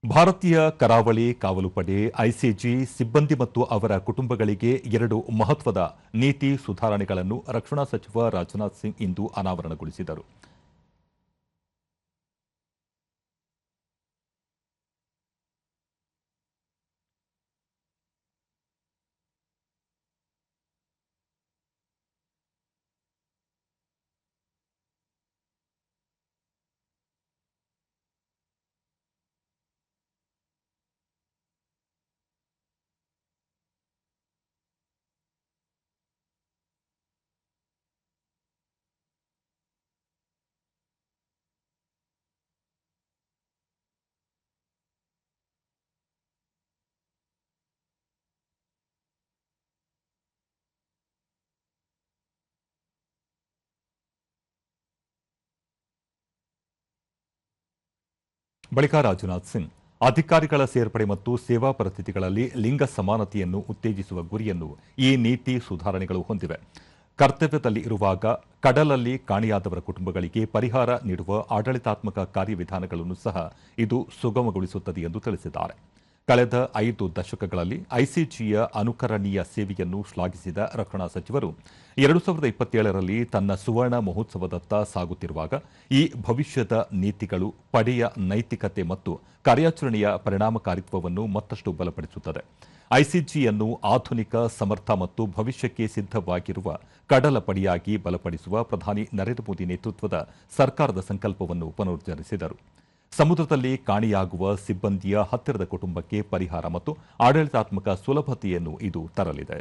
ಭಾರತೀಯ ಕರಾವಳಿ ಕಾವಲು ಪಡೆ ಐಸಿಜಿ ಸಿಬ್ಬಂದಿ ಮತ್ತು ಅವರ ಕುಟುಂಬಗಳಿಗೆ 2 ಮಹತ್ವದ ನೀತಿ ಸುಧಾರಣೆಗಳನ್ನು ರಕ್ಷಣಾ ಸಚಿವ ರಾಜನಾಥ್ ಸಿಂಗ್ ಇಂದು ಅನಾವರಣಗೊಳಿಸಿದರು. ಬಳಿಕ ರಾಜನಾಥ್ ಸಿಂಗ್ ಅಧಿಕಾರಿಗಳ ಸೇರ್ಪಡೆ ಮತ್ತು ಸೇವಾ ಪರಿಸ್ಥಿತಿಗಳಲ್ಲಿ ಲಿಂಗ ಸಮಾನತೆಯನ್ನು ಉತ್ತೇಜಿಸುವ ಗುರಿಯನ್ನು ಈ ನೀತಿ ಸುಧಾರಣೆಗಳು ಹೊಂದಿವೆ. ಕರ್ತವ್ಯದಲ್ಲಿ ಇರುವಾಗ ಕಡಲಲ್ಲಿ ಕಾಣೆಯಾದವರ ಕುಟುಂಬಗಳಿಗೆ ಪರಿಹಾರ ನೀಡುವ ಆಡಳಿತಾತ್ಮಕ ಕಾರ್ಯವಿಧಾನಗಳನ್ನು ಸಹ ಇದು ಸುಗಮಗೊಳಿಸುತ್ತದೆ ಎಂದು ತಿಳಿಸಿದ್ದಾರೆ. ಕಳೆದ 5 ದಶಕಗಳಲ್ಲಿ ಐಸಿಜಿಯ ಅನುಕರಣೀಯ ಸೇವೆಯನ್ನು ಶ್ಲಾಘಿಸಿದ ರಕ್ಷಣಾ ಸಚಿವರು 2027ರಲ್ಲಿ ತನ್ನ ಸುವರ್ಣ ಮಹೋತ್ಸವದತ್ತ ಸಾಗುತ್ತಿರುವಾಗ ಈ ಭವಿಷ್ಯದ ನೀತಿಗಳು ಪಡೆಯ ನೈತಿಕತೆ ಮತ್ತು ಕಾರ್ಯಾಚರಣೆಯ ಪರಿಣಾಮಕಾರಿತ್ವವನ್ನು ಮತ್ತಷ್ಟು ಬಲಪಡಿಸುತ್ತದೆ. ಐಸಿಜಿಯನ್ನು ಆಧುನಿಕ, ಸಮರ್ಥ ಮತ್ತು ಭವಿಷ್ಯಕ್ಕೆ ಸಿದ್ಧವಾಗಿರುವ ಕಡಲ ಪಡೆಯಾಗಿ ಬಲಪಡಿಸುವ ಪ್ರಧಾನಿ ನರೇಂದ್ರ ಮೋದಿ ನೇತೃತ್ವದ ಸರ್ಕಾರದ ಸಂಕಲ್ಪವನ್ನು ಪುನರುಚ್ಚರಿಸಿದರು. ಸಮುದ್ರದಲ್ಲಿ ಕಾಣೆಯಾಗುವ ಸಿಬ್ಬಂದಿಯ ಹತ್ತಿರದ ಕುಟುಂಬಕ್ಕೆ ಪರಿಹಾರ ಮತ್ತು ಆಡಳಿತಾತ್ಮಕ ಸುಲಭತೆಯನ್ನು ಇದು ತರಲಿದೆ.